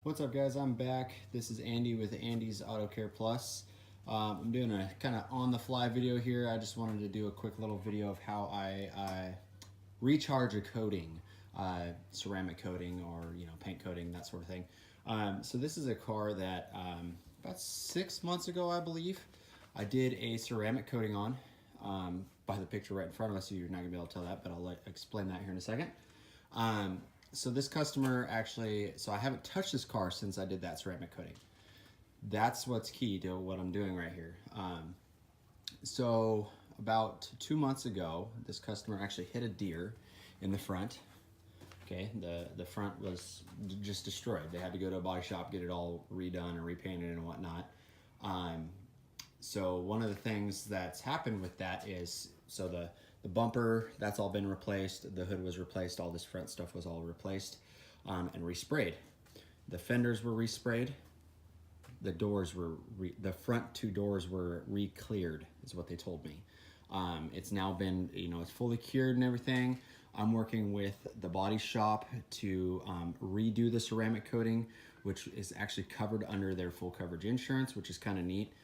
What's up, guys? I'm back. This is Andy with Andy's Auto Care Plus. I'm doing a kind of on-the-fly video here. I just wanted to do a quick little video of how I recharge a coating, ceramic coating or paint coating, that sort of thing. So this is a car that about 6 months ago, I believe, I did a ceramic coating on. By the picture right in front of us, so you're not gonna be able to tell that, but I'll explain that here in a second. So this customer actually, so I haven't touched this car since I did that ceramic coating. That's what's key to what I'm doing right here. So about 2 months ago, this customer actually hit a deer in the front. Okay, the front was just destroyed. They had to go to a body shop, get it all redone and repainted and whatnot. So one of the things that's happened with that is, so the bumper, that's all been replaced, the hood was replaced, all this front stuff was all replaced and resprayed. The fenders were resprayed, the doors were, the front two doors were re-cleared, is what they told me. It's now been, it's fully cured and everything. I'm working with the body shop to redo the ceramic coating, which is actually covered under their full coverage insurance, which is kind of neat.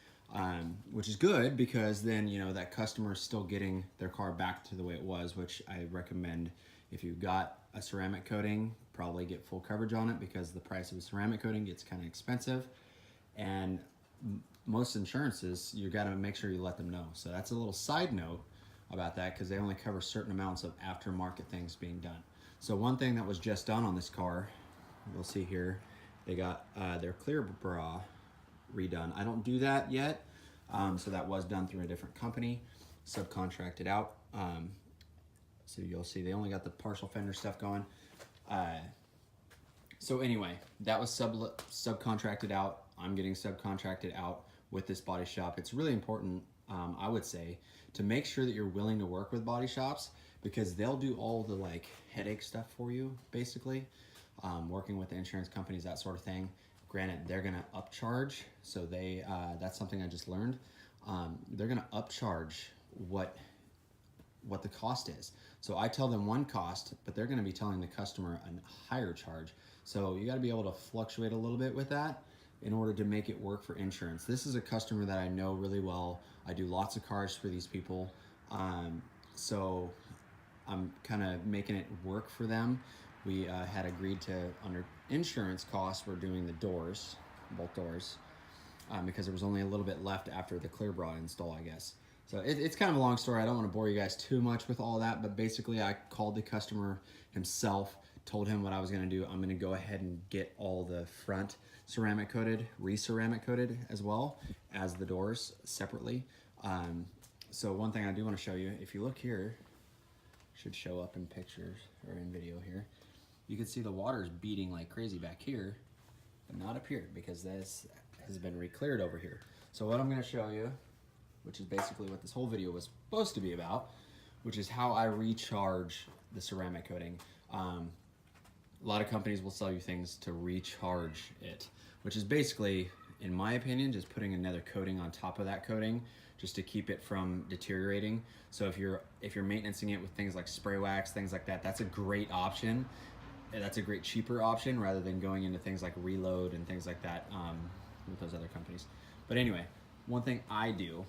Which is good because then, that customer is still getting their car back to the way it was, which I recommend. If you've got a ceramic coating, probably get full coverage on it because the price of a ceramic coating gets kind of expensive. And most insurances, you got to make sure you let them know. So that's a little side note about that because they only cover certain amounts of aftermarket things being done. So one thing that was just done on this car, you'll see here, they got their clear bra redone. I don't do that yet, so that was done through a different company, subcontracted out. So you'll see they only got the partial fender stuff going. So anyway, that was subcontracted out. I'm getting subcontracted out with this body shop. It's really important, I would say, to make sure that you're willing to work with body shops because they'll do all the headache stuff for you, basically. Working with the insurance companies, that sort of thing. Granted, they're gonna upcharge, so that's something I just learned. They're gonna upcharge what the cost is. So I tell them one cost, but they're gonna be telling the customer a higher charge. So you gotta be able to fluctuate a little bit with that in order to make it work for insurance. This is a customer that I know really well. I do lots of cars for these people. So I'm kind of making it work for them. We had agreed to, under insurance costs, we're doing the doors, both doors, because there was only a little bit left after the clear bra install, I guess. So it's kind of a long story. I don't want to bore you guys too much with all that, but basically I called the customer himself, told him what I was going to do. I'm going to go ahead and get all the front ceramic coated, re-ceramic coated, as well as the doors separately. So one thing I do want to show you, if you look here, should show up in pictures or in video here. You can see the water's beating like crazy back here, but not up here because this has been re-cleared over here. So what I'm gonna show you, which is basically what this whole video was supposed to be about, which is how I recharge the ceramic coating. A lot of companies will sell you things to recharge it, which is basically, in my opinion, just putting another coating on top of that coating just to keep it from deteriorating. So if you're maintaining it with things like spray wax, things like that, that's a great option. That's a great cheaper option rather than going into things like Reload and things like that with those other companies. But anyway, one thing I do,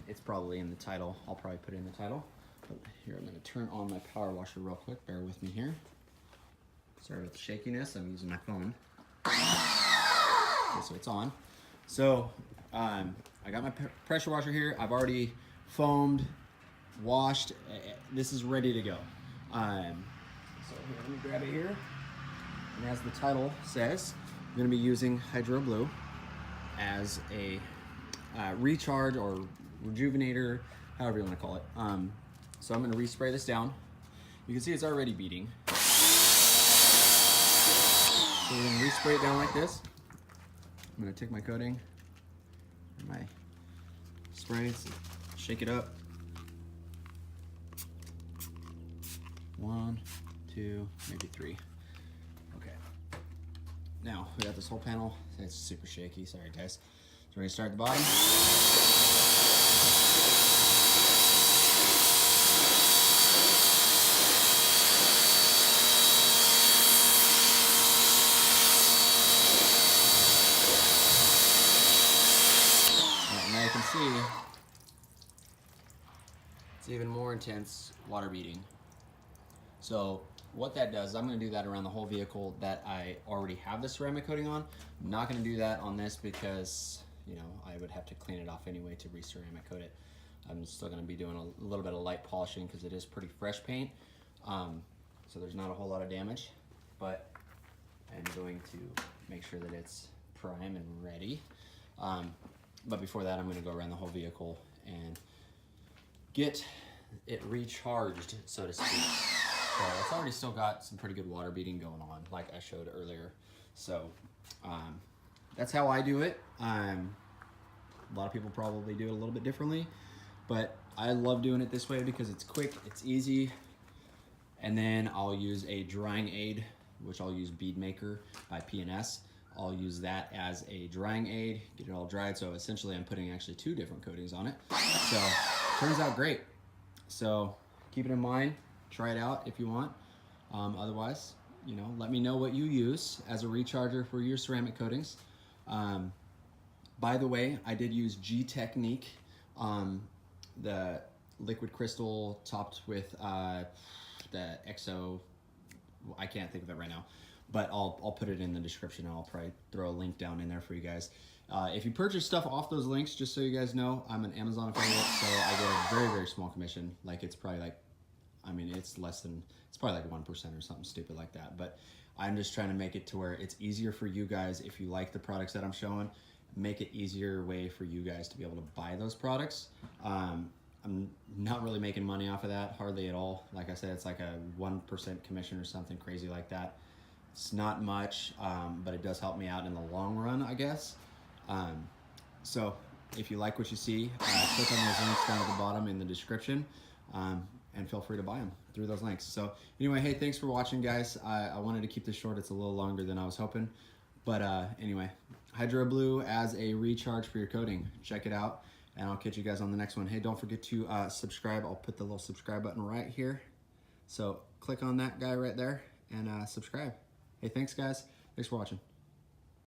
it's probably in the title. I'll probably put it in the title. But here, I'm going to turn on my power washer real quick. Bear with me here. Sorry about the shakiness. I'm using my phone. Okay, so it's on. So I got my pressure washer here. I've already foamed, washed. This is ready to go. So here, let me grab it here. And as the title says, I'm going to be using Hydro Blue as a recharge or rejuvenator, however you want to call it. So I'm going to respray this down. You can see it's already beating. So we're going to respray it down like this. I'm going to take my coating and my spray, shake it up. 1, 2, maybe 3. Okay. Now we got this whole panel. It's super shaky. Sorry, guys. So we're gonna start at the bottom. see, it's even more intense water beading. So what that does, I'm going to do that around the whole vehicle that I already have the ceramic coating on. I'm not going to do that on this because, you know, I would have to clean it off anyway to re-ceramic coat it. I'm still going to be doing a little bit of light polishing because it is pretty fresh paint. So there's not a whole lot of damage, but I'm going to make sure that it's prime and ready. But before that, I'm going to go around the whole vehicle and get it recharged, so to speak. So it's already still got some pretty good water beading going on, like I showed earlier. So that's how I do it. A lot of people probably do it a little bit differently, but I love doing it this way because it's quick, it's easy. And then I'll use a drying aid, which I'll use Bead Maker by P&S. I'll use that as a drying aid, get it all dried. So essentially I'm putting actually 2 different coatings on it. So turns out great. So keep it in mind, try it out if you want. Otherwise, you know, let me know what you use as a recharger for your ceramic coatings. By the way, I did use G Technique, the liquid crystal topped with the XO, I can't think of it right now, but I'll put it in the description and I'll probably throw a link down in there for you guys. If you purchase stuff off those links, just so you guys know, I'm an Amazon affiliate, so I get a very, very small commission. Like it's probably like, I mean, it's less than, it's probably like 1% or something stupid like that. But I'm just trying to make it to where it's easier for you guys. If you like the products that I'm showing, make it easier way for you guys to be able to buy those products. I'm not really making money off of that, hardly at all. Like I said, it's like a 1% commission or something crazy like that. It's not much, but it does help me out in the long run, I guess. So if you like what you see, click on those links down at the bottom in the description, and feel free to buy them through those links. So anyway, hey, thanks for watching, guys. I wanted to keep this short. It's a little longer than I was hoping. But anyway, Hydro Blue as a recharge for your coating. Check it out, and I'll catch you guys on the next one. Hey, don't forget to subscribe. I'll put the little subscribe button right here. So click on that guy right there and subscribe. Hey, thanks, guys. Thanks for watching.